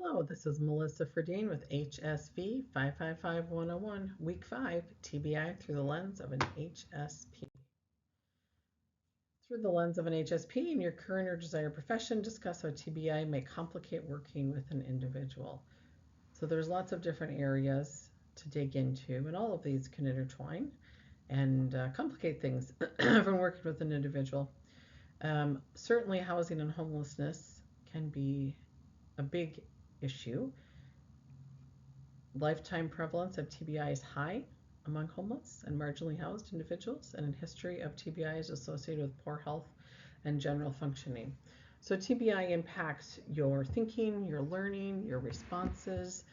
Hello, this is Melissa Fredin with HSV 555101, Week 5, TBI through the lens of an HSP. Through the lens of an HSP in your current or desired profession, discuss how TBI may complicate working with an individual. So there's lots of different areas to dig into, and all of these can intertwine and complicate things when working with an individual. Certainly, housing and homelessness can be a big issue. Lifetime prevalence of TBI is high among homeless and marginally housed individuals, and a history of TBI is associated with poor health and general functioning. So TBI impacts your thinking, your learning, your responses,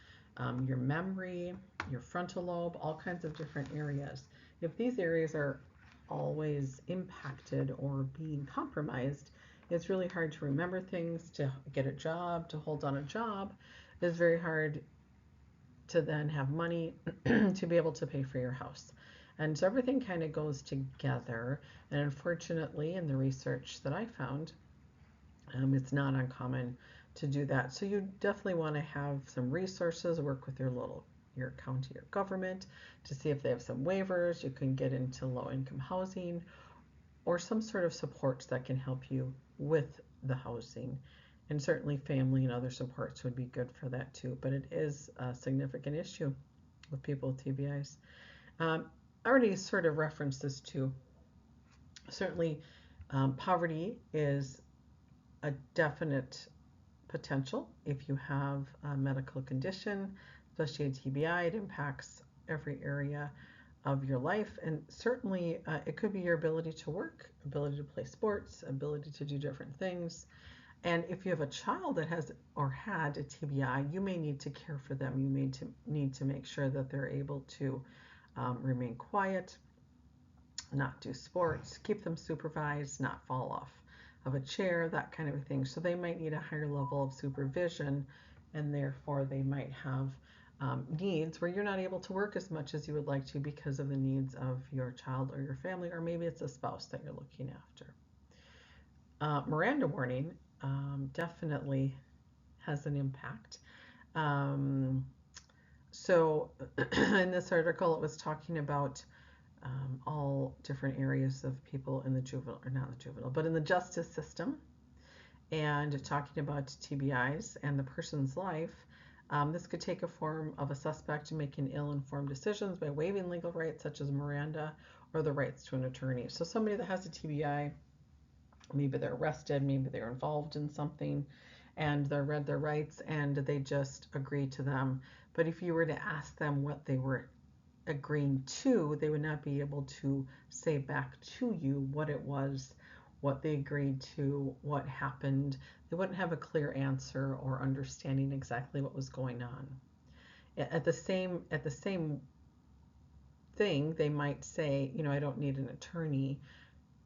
your memory, your frontal lobe, all kinds of different areas. If these areas are always impacted or being compromised, it's really hard to remember things, to get a job, to hold on a job. It's very hard to then have money to be able to pay for your house. And so everything kind of goes together. And unfortunately, in the research that I found, it's not uncommon to do that. So you definitely want to have some resources, work with your county or government to see if they have some waivers. You can get into low-income housing or some sort of supports that can help you with the housing. And certainly family and other supports would be good for that too. But it is a significant issue with people with TBIs. I already sort of referenced this too. Certainly, poverty is a definite potential if you have a medical condition, especially a TBI. It impacts every area of your life, and certainly it could be your ability to work, ability to play sports, ability to do different things. And if you have a child that has or had a TBI, you may need to care for them. You may need to make sure that they're able to remain quiet, not do sports, keep them supervised, not fall off of a chair, that kind of a thing. So they might need a higher level of supervision, and therefore they might have needs where you're not able to work as much as you would like to because of the needs of your child or your family, or maybe it's a spouse that you're looking after. Miranda warning definitely has an impact. Um, so in this article, it was talking about all different areas of people in the juvenile, or not the juvenile, but in the justice system, and talking about TBIs and the person's life. This could take a form of a suspect making ill-informed decisions by waiving legal rights such as Miranda or the rights to an attorney. So somebody that has a TBI, maybe they're arrested, maybe they're involved in something, and they're read their rights and they just agree to them. But if you were to ask them what they were agreeing to, they would not be able to say back to you what it was, what they agreed to, what happened. They wouldn't have a clear answer or understanding exactly what was going on. At the same thing, they might say, I don't need an attorney,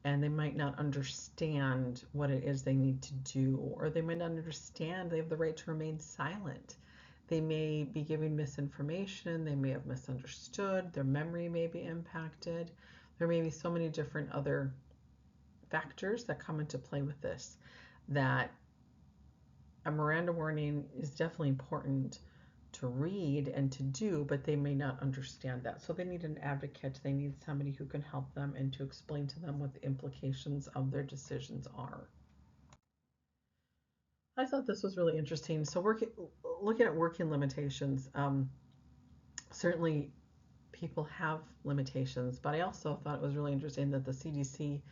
and they might not understand what it is they need to do, or they might not understand they have the right to remain silent. They may be giving misinformation, they may have misunderstood, their memory may be impacted. There may be so many different other factors that come into play with this, that a Miranda warning is definitely important to read and to do, but they may not understand that. So they need an advocate, they need somebody who can help them and to explain to them what the implications of their decisions are. I thought this was really interesting. So looking at working limitations, certainly people have limitations, but I also thought it was really interesting that the CDC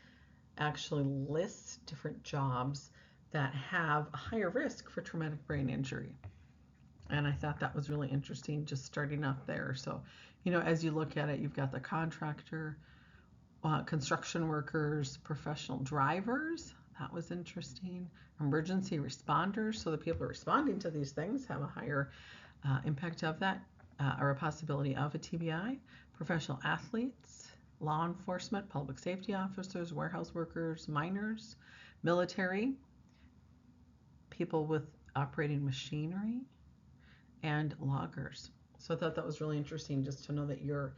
actually lists different jobs that have a higher risk for traumatic brain injury. And I thought that was really interesting, just starting up there. So, as you look at it, you've got the contractor, construction workers, professional drivers. That was interesting. Emergency responders. So the people responding to these things have a higher impact of that, or a possibility of a TBI. Professional athletes, law enforcement, public safety officers, warehouse workers, miners, military, people with operating machinery, and loggers. So I thought that was really interesting, just to know that your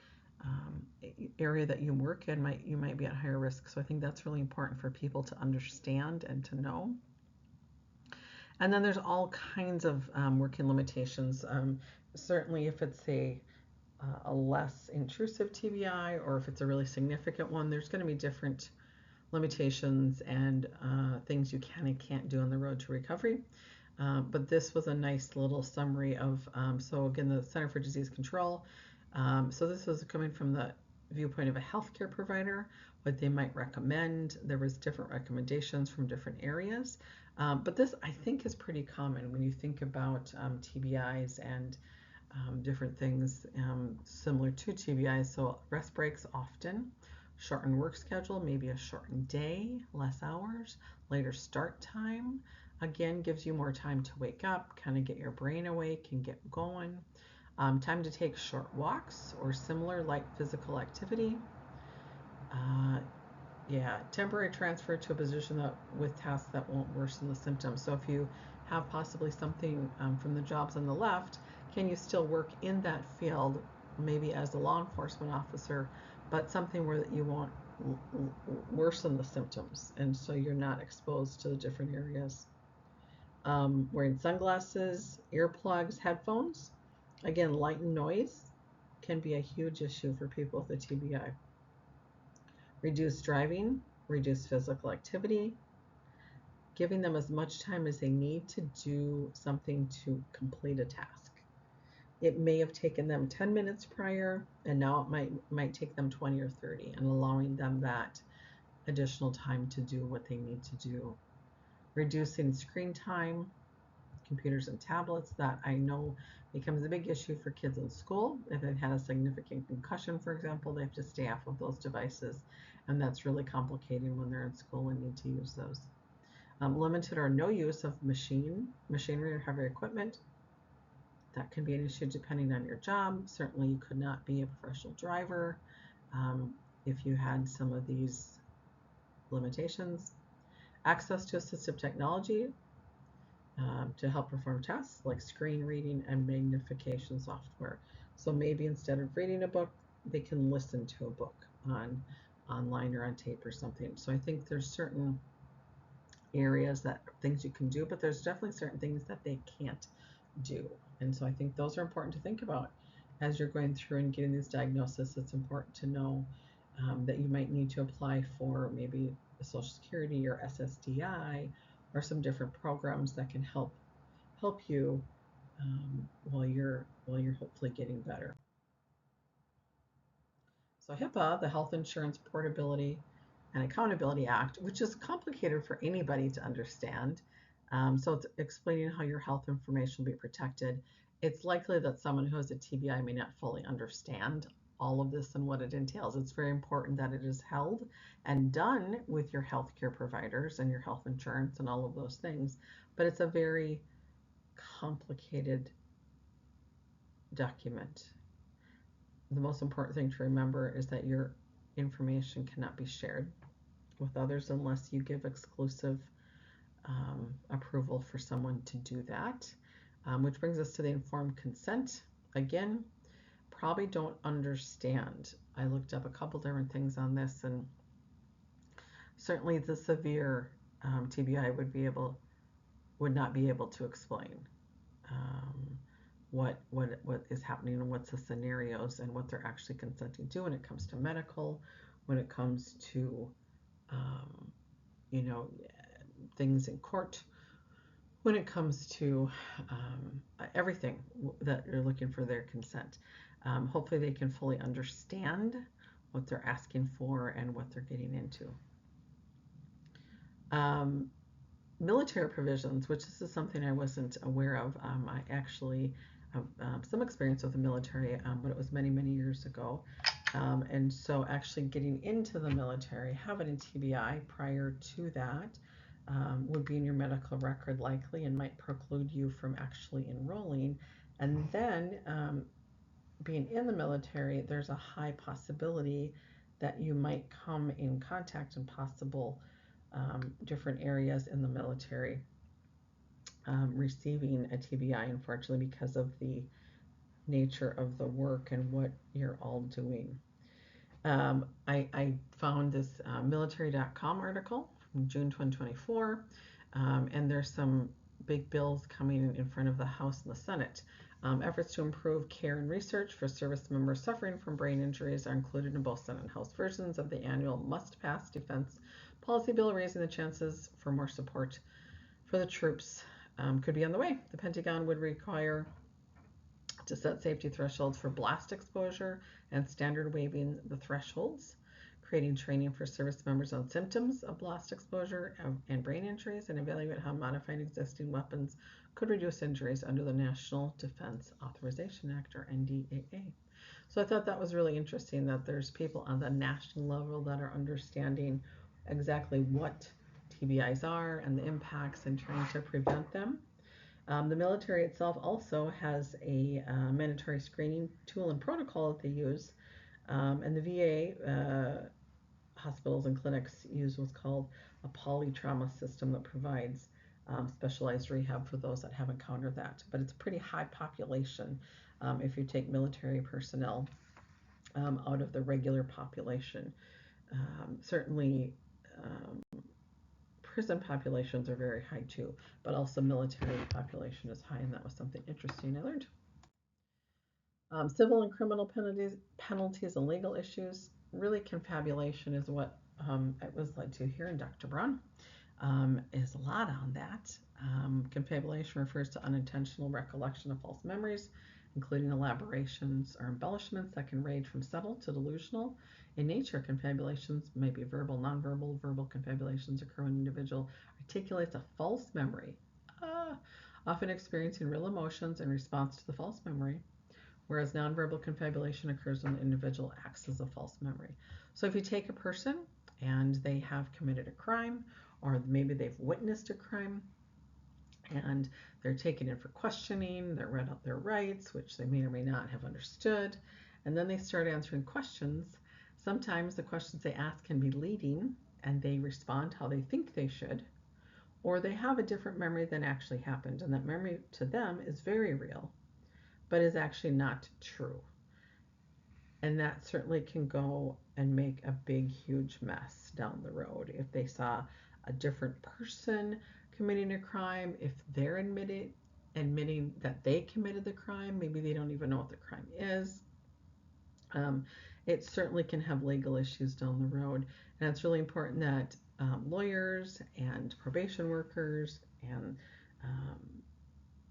area that you work in you might be at higher risk. So I think that's really important for people to understand and to know. And then there's all kinds of working limitations. Certainly, if it's a less intrusive TBI or if it's a really significant one, there's going to be different limitations and things you can and can't do on the road to recovery. But this was a nice little summary of, so again, the Center for Disease Control. So this was coming from the viewpoint of a healthcare provider, what they might recommend. There was different recommendations from different areas. But this, I think, is pretty common when you think about TBIs and different things similar to TBIs. So rest breaks often, shortened work schedule, maybe a shortened day, less hours, later start time. Again, gives you more time to wake up, kind of get your brain awake and get going. Time to take short walks or similar light physical activity. Yeah, temporary transfer to a position with tasks that won't worsen the symptoms. So if you have possibly something from the jobs on the left, can you still work in that field, maybe as a law enforcement officer, but something where you won't worsen the symptoms, and so you're not exposed to the different areas. Wearing sunglasses, earplugs, headphones. Again, light and noise can be a huge issue for people with a TBI. Reduce driving, reduce physical activity, giving them as much time as they need to do something to complete a task. It may have taken them 10 minutes prior, and now it might take them 20 or 30, and allowing them that additional time to do what they need to do. Reducing screen time, computers and tablets, that I know becomes a big issue for kids in school. If they've had a significant concussion, for example, they have to stay off of those devices, and that's really complicating when they're in school and need to use those. Limited or no use of machinery or heavy equipment. That can be an issue depending on your job. Certainly, you could not be a professional driver if you had some of these limitations. Access to assistive technology to help perform tasks like screen reading and magnification software. So maybe instead of reading a book, they can listen to a book online or on tape or something. So I think there's certain areas that things you can do, but there's definitely certain things that they can't do. And so I think those are important to think about as you're going through and getting these diagnoses. It's important to know that you might need to apply for maybe a Social Security or SSDI or some different programs that can help you while you're hopefully getting better. So HIPAA, the Health Insurance Portability and Accountability Act, which is complicated for anybody to understand. So it's explaining how your health information will be protected. It's likely that someone who has a TBI may not fully understand all of this and what it entails. It's very important that it is held and done with your healthcare providers and your health insurance and all of those things. But it's a very complicated document. The most important thing to remember is that your information cannot be shared with others unless you give exclusive approval for someone to do that, which brings us to the informed consent. Again, probably don't understand. I looked up a couple different things on this, and certainly the severe TBI would not be able to explain what is happening and what's the scenarios and what they're actually consenting to when it comes to medical, when it comes to you know, things in court, when it comes to everything that you're looking for their consent. Hopefully they can fully understand what they're asking for and what they're getting into. Military provisions, which this is something I wasn't aware of. I actually have some experience with the military, but it was many, many years ago. And so actually getting into the military, having a TBI prior to that would be in your medical record likely and might preclude you from actually enrolling. And then being in the military, there's a high possibility that you might come in contact in possible different areas in the military receiving a TBI, unfortunately, because of the nature of the work and what you're all doing. I found this military.com article from June 2024, and there's some big bills coming in front of the House and the Senate. Efforts to improve care and research for service members suffering from brain injuries are included in both Senate and House versions of the annual must-pass defense policy bill, raising the chances for more support for the troops could be on the way. The Pentagon would require to set safety thresholds for blast exposure and standard waiving the thresholds, creating training for service members on symptoms of blast exposure and brain injuries, and evaluate how modifying existing weapons could reduce injuries under the National Defense Authorization Act, or NDAA. So I thought that was really interesting that there's people on the national level that are understanding exactly what TBIs are and the impacts and trying to prevent them. The military itself also has a mandatory screening tool and protocol that they use, and the VA hospitals and clinics use what's called a polytrauma system that provides specialized rehab for those that have encountered that. But it's a pretty high population if you take military personnel out of the regular population. Certainly, prison populations are very high too, but also military population is high, and that was something interesting I learned. Civil and criminal penalties and legal issues. Really, confabulation is what it was led to here, and Dr. Braun is a lot on that. Confabulation refers to unintentional recollection of false memories, including elaborations or embellishments that can range from subtle to delusional. In nature, confabulations may be verbal, nonverbal. Verbal confabulations occur when an individual articulates a false memory, often experiencing real emotions in response to the false memory, whereas nonverbal confabulation occurs when the individual acts as a false memory. So if you take a person and they have committed a crime, or maybe they've witnessed a crime, and they're taken in for questioning, they're read out their rights, which they may or may not have understood, and then they start answering questions. Sometimes the questions they ask can be leading, and they respond how they think they should, or they have a different memory than actually happened, and that memory to them is very real, but is actually not true. And that certainly can go and make a big, huge mess down the road. If they saw a different person committing a crime, if they're admitting that they committed the crime, maybe they don't even know what the crime is. It certainly can have legal issues down the road. And it's really important that lawyers and probation workers and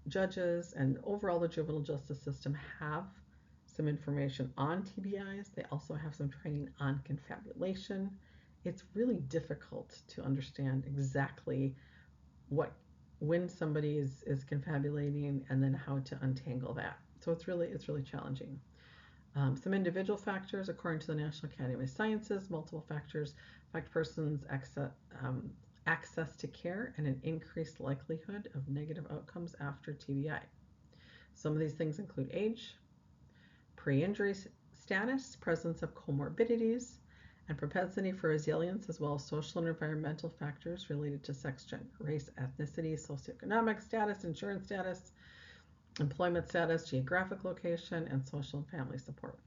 judges and overall the juvenile justice system have some information on TBIs. They also have some training on confabulation. It's really difficult to understand exactly when somebody is confabulating and then how to untangle that. So it's really challenging. Some individual factors, according to the National Academy of Sciences, multiple factors affect persons' access to care and an increased likelihood of negative outcomes after TBI. Some of these things include age, pre-injury status, presence of comorbidities, and propensity for resilience, as well as social and environmental factors related to sex, gender, race, ethnicity, socioeconomic status, insurance status, employment status, geographic location, and social and family support.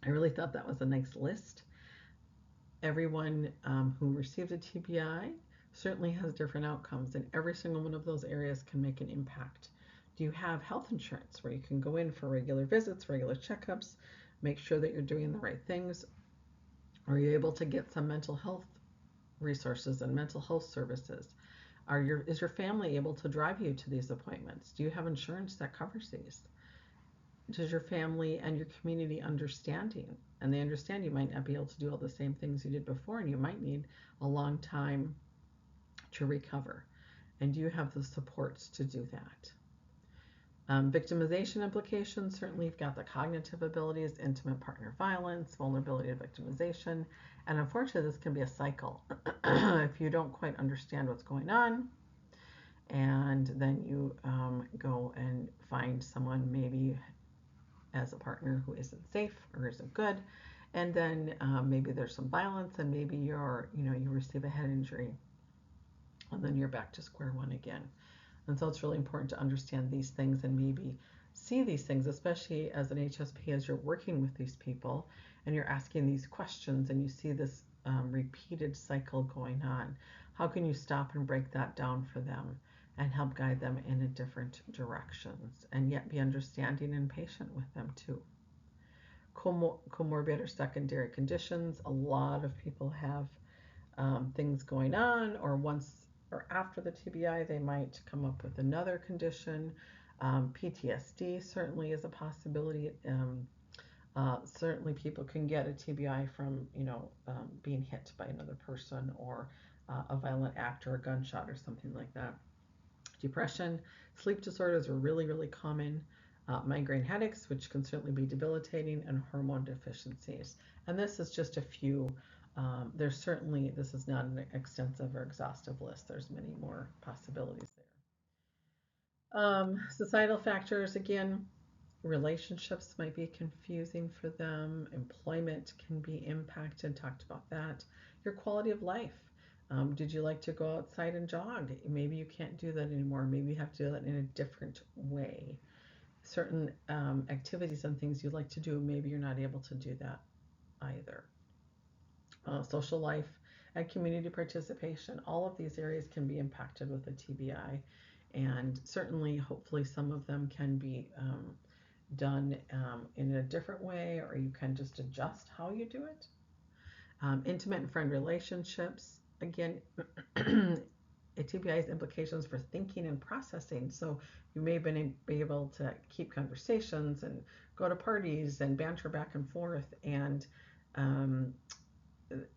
I really thought that was a nice list. Everyone who receives a TBI certainly has different outcomes, and every single one of those areas can make an impact. Do you have health insurance where you can go in for regular visits, regular checkups, make sure that you're doing the right things? Are you able to get some mental health resources and mental health services? Is your family able to drive you to these appointments? Do you have insurance that covers these? Does your family and your community understanding? And they understand you might not be able to do all the same things you did before, and you might need a long time to recover. And do you have the supports to do that? Victimization implications, certainly you've got the cognitive abilities, intimate partner violence, vulnerability to victimization, and unfortunately this can be a cycle. If you don't quite understand what's going on, and then you go and find someone maybe as a partner who isn't safe or isn't good, and then maybe there's some violence, and maybe you receive a head injury, and then you're back to square one again. And so it's really important to understand these things and maybe see these things, especially as an HSP, as you're working with these people and you're asking these questions and you see this repeated cycle going on. How can you stop and break that down for them and help guide them in a different directions, and yet be understanding and patient with them too. Comorbid or secondary conditions. A lot of people have things going on, or once or after the TBI, they might come up with another condition. PTSD certainly is a possibility. Certainly, people can get a TBI from, being hit by another person, or a violent act or a gunshot or something like that. Depression, sleep disorders are really, really common. Migraine headaches, which can certainly be debilitating, and hormone deficiencies. And this is just a few. This is not an extensive or exhaustive list. There's many more possibilities there. Societal factors, again, relationships might be confusing for them. Employment can be impacted. Talked about that. Your quality of life. Did you like to go outside and jog? Maybe you can't do that anymore. Maybe you have to do that in a different way. Certain activities and things you like to do, maybe you're not able to do that either. Social life and community participation. All of these areas can be impacted with a TBI, and certainly, hopefully, some of them can be done in a different way, or you can just adjust how you do it. Intimate and friend relationships. Again, a TBI's implications for thinking and processing. So you may be able to keep conversations and go to parties and banter back and forth, and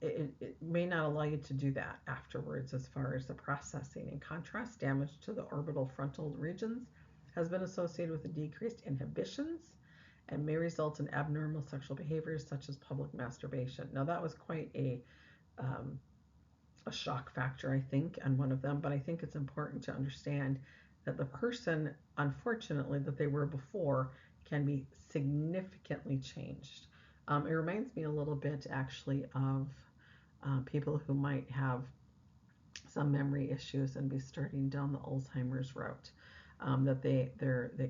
it may not allow you to do that afterwards as far as the processing. In contrast, damage to the orbital frontal regions has been associated with decreased inhibitions and may result in abnormal sexual behaviors such as public masturbation. Now, that was quite a shock factor, I think, on one of them, but I think it's important to understand that the person, unfortunately, that they were before can be significantly changed. It reminds me a little bit, actually, of people who might have some memory issues and be starting down the Alzheimer's route. That they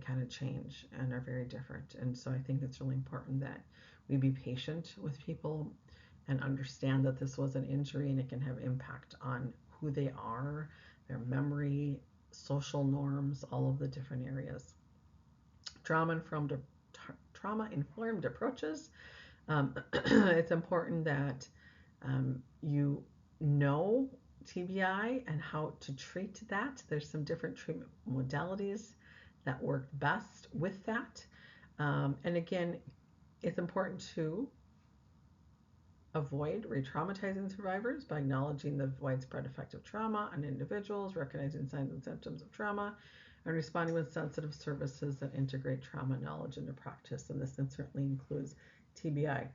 kind of change and are very different. And so I think it's really important that we be patient with people and understand that this was an injury and it can have impact on who they are, their memory, social norms, all of the different areas. Trauma-informed approaches. It's important that you know TBI and how to treat that. There's some different treatment modalities that work best with that. And again, it's important to avoid re-traumatizing survivors by acknowledging the widespread effect of trauma on individuals, recognizing signs and symptoms of trauma, and responding with sensitive services that integrate trauma knowledge into practice. And this certainly includes TBI.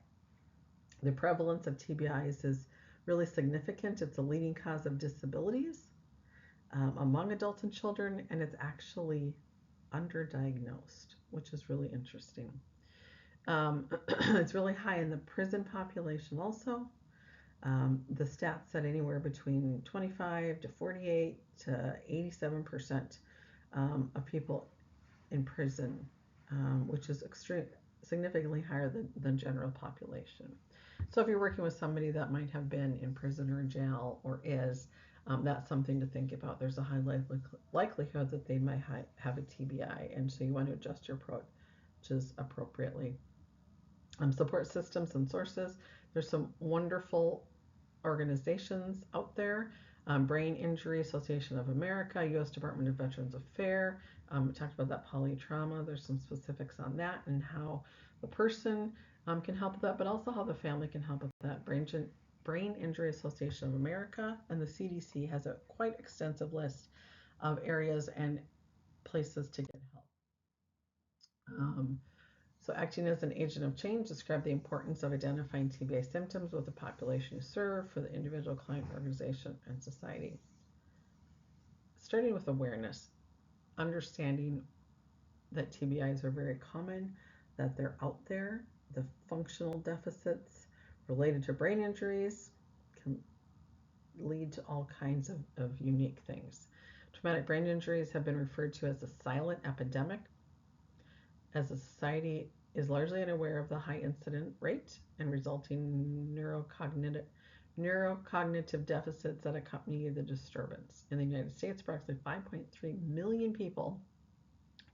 The prevalence of TBIs is really significant. It's a leading cause of disabilities among adults and children, and it's actually underdiagnosed, which is really interesting. It's really high in the prison population also. The stats said anywhere between 25 to 48 to 87% of people in prison, which is significantly higher than general population. So if you're working with somebody that might have been in prison or jail or is, that's something to think about. There's a high likelihood that they might have a TBI, and so you want to adjust your approaches appropriately. Support systems and sources. There's some wonderful organizations out there. Brain Injury Association of America, U.S. Department of Veterans Affairs. We talked about that polytrauma. There's some specifics on that and how the person can help with that, but also how the family can help with that. Brain Injury Association of America and the CDC has a quite extensive list of areas and places to get help. So acting as an agent of change, describe the importance of identifying TBI symptoms with the population you serve for the individual, client, organization, and society. Starting with awareness, understanding that TBIs are very common, that they're out there, the functional deficits related to brain injuries can lead to all kinds of unique things. Traumatic brain injuries have been referred to as a silent epidemic, as a society is largely unaware of the high incident rate and resulting neurocognitive Neurocognitive deficits that accompany the disturbance. In the United States, approximately 5.3 million people,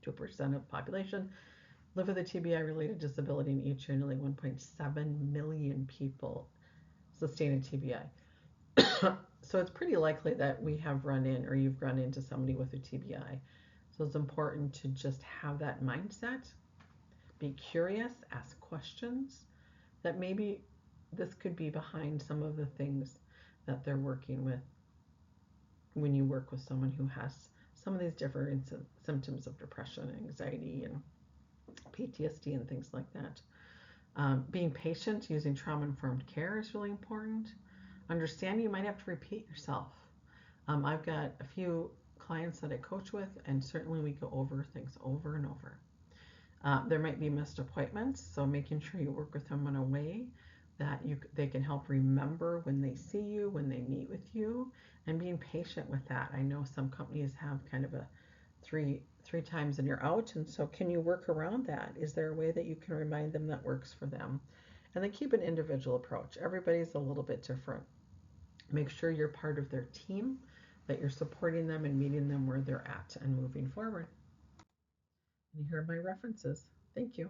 2% of the population, live with a TBI-related disability, and each year nearly 1.7 million people sustain a TBI. So it's pretty likely that we have run in, or you've run into somebody with a TBI. So it's important to just have that mindset, be curious, ask questions, that maybe this could be behind some of the things that they're working with when you work with someone who has some of these different symptoms of depression, anxiety, and PTSD, and things like that. Being patient, using trauma-informed care is really important. Understanding you might have to repeat yourself. I've got a few clients that I coach with, and certainly we go over things over and over. There might be missed appointments, so making sure you work with them in a way that they can help remember when they see you, when they meet with you, and being patient with that. I know some companies have kind of a three times and you're out, and so can you work around that? Is there a way that you can remind them that works for them? And then keep an individual approach. Everybody's a little bit different. Make sure you're part of their team, that you're supporting them and meeting them where they're at and moving forward. And here are my references. Thank you.